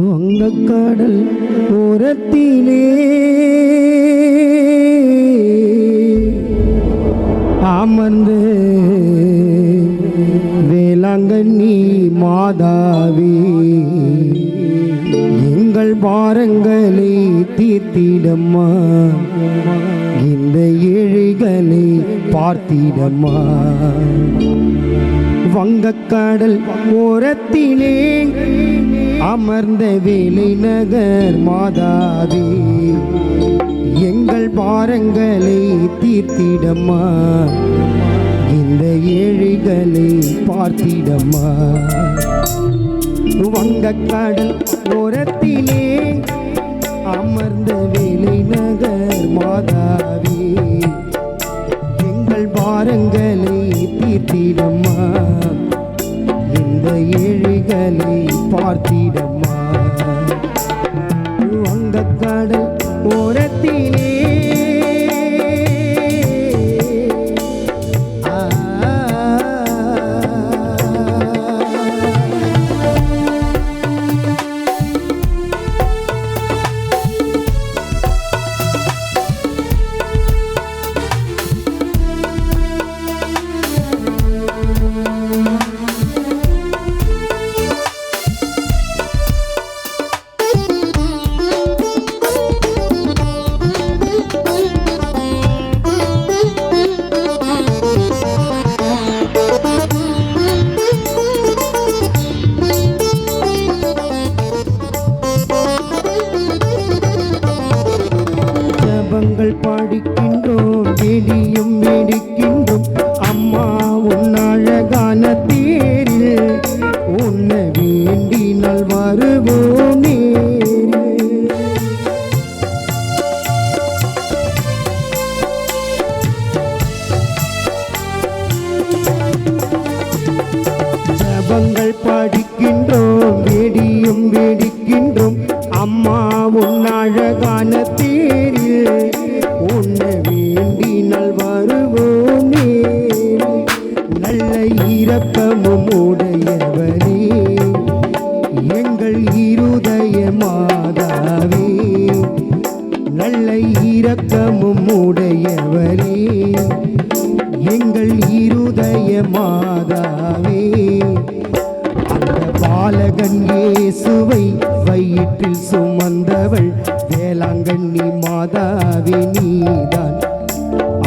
வங்கக்கடல் ஓரத்திலே அமர்ந்து வேளாங்கண்ணி மாதாவே எங்கள் பாரங்களை தீர்த்திடம்மா, இந்த ஏழைகளை பார்த்திடம்மா. வங்கக்கடல் ஓரத்திலே அமர்ந்த வேலை நகர் மாதாவே எங்கள் பாரங்களை தீர்த்திடம்மா, இந்த ஏழைகளை பார்த்திடம்மா. வங்கக்கடல் ஓரத்திலே அமர்ந்த வேலை நகர் மாதாவே எங்கள் பாரங்களை தீர்த்திடம்மா, இந்த ஏழைகளை பார்த்திடம்மா. வங்கக்கடல் ஓரத்திலே பாடிக்கின்றோம், வேடியும் வேடிக்கின்றோம் அம்மா உன் அழகான தேரில் உன்ன வேண்டினால் வருவோம் நேரில். ஜபங்கள் பாடிக்கின்றோம், வேடியும் வேடிக்கின்றோம் அம்மா உன் அழகான தேரில் உன்ன வேண்டினால் வருவோம் நேரில். நல்ல இரக்கமும் உடையவனே எங்கள் இருதய மாதாவே, நல்ல இரக்கமும் உடையவனே எங்கள் இருதய மாதாவே. அந்த பாலகன் இயேசுவை வயிற்றில் சுமந்தவள் வேளாங்கண்ணி மாதாவே நீதான்.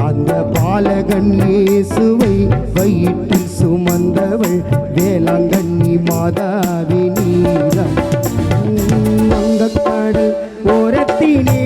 அந்த பாலகன் இயேசுவை வயிற்றில் சுமந்தவள் வேளாங்கண்ணி மாதாவே நீதான். வங்கக்கடல் ஓரத்திலே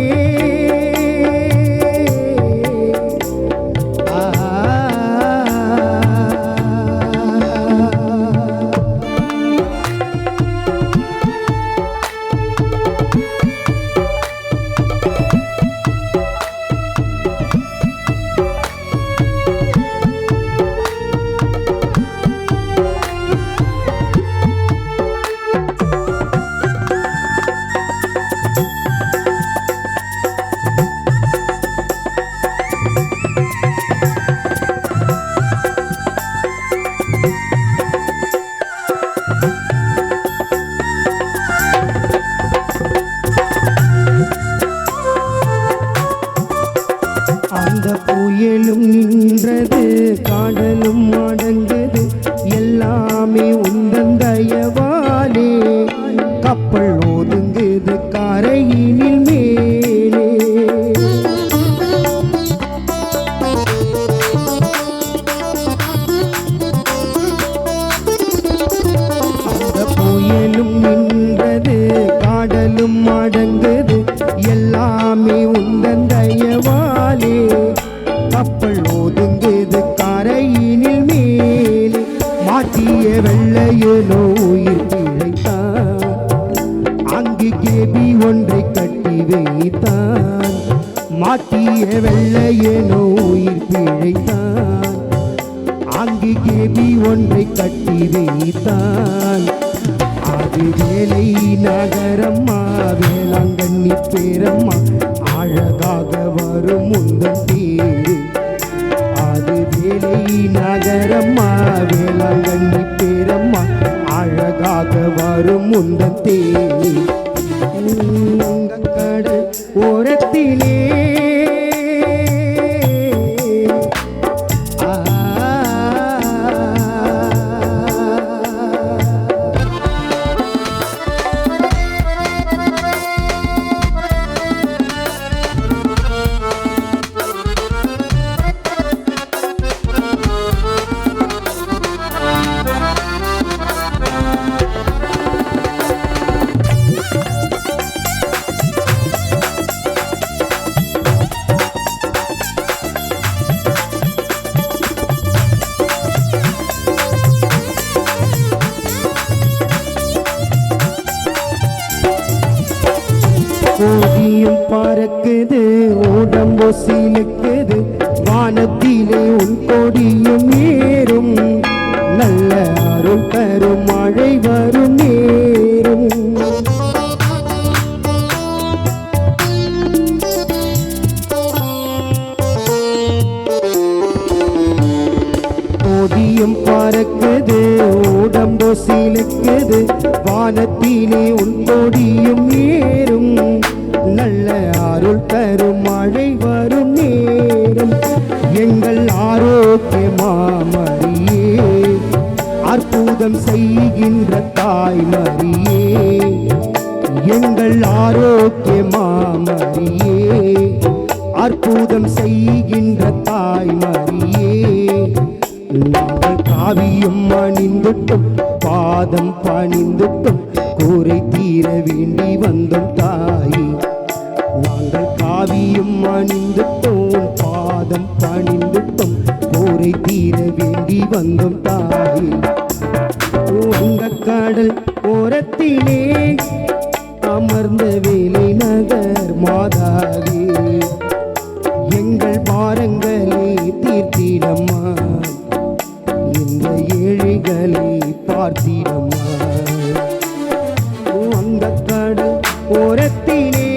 அந்த புயலும் நின்றது, காடலும் அடங்குது, எல்லாமே உந்தன் தயவாலே. கப்பல் ஒதுங்குது கரையினில் மேலே. அந்த புயலும் நின்றது, காடலும் அடங்குது, எல்லாமே உந்தன் தயவாலே. கப்பல் ஒதுங்குது கரையினில் மேலே. மாட்டிய வெள்ளையனோ உயிர் பிழைத்தான், அங்கு கேபி ஒன்றை கட்டி வைத்தான். மாட்டிய வெள்ளையனோ உயிர் பிழைத்தான், அங்கு கேபி ஒன்றை கட்டி வைத்தான். அது வேலை நகரம்மா வேளாங்கண்ணி பேரம்மா, அழகாக வரும் முந்தன் தேரு. அது வேலை நகரம்மா வேளாங்கண்ணி பேரம்மா, அழகாக வரும் முந்தன் தேரு. கொடியும் பறக்குது உடம்போ சிலுக்குது வானத்திலே உன் கொடியும் ஏறும் நல்ல அருள் தரும் மழை வரும் நேரும் கொடியும் பறக்குது உடம்போ சிலுக்குது வானத்திலே உன் கொடியும் ஏறும் நல்ல அருள் தரும் மழை வரும் நேரம் எங்கள் ஆரோக்கிய மாமரியே அற்புதம் செய்கின்ற தாய்மரியே எங்கள் ஆரோக்கிய மாமரியே அற்புதம் செய்கின்ற தாய்மரியே நாங்கள் காவியம் அணிந்துட்டும் பாதம் பணிந்துட்டும் கூரை தீர வேண்டி வந்தோம் தாயே நாங்கள் காவியம் அணிந்துட்டோம் பாதம் பணிந்துட்டும் கூரை தீர வேண்டி வந்தோம் தாயே வங்கக்கடல் ஓரத்திலே அமர்ந்த வேலை நகர் மாதாவே எங்கள் பாரங்களை தீர்த்திடம்மா இந்த ஏழைகளை பார்த்திடம்மா வங்கக்கடல் ஓரத்திலே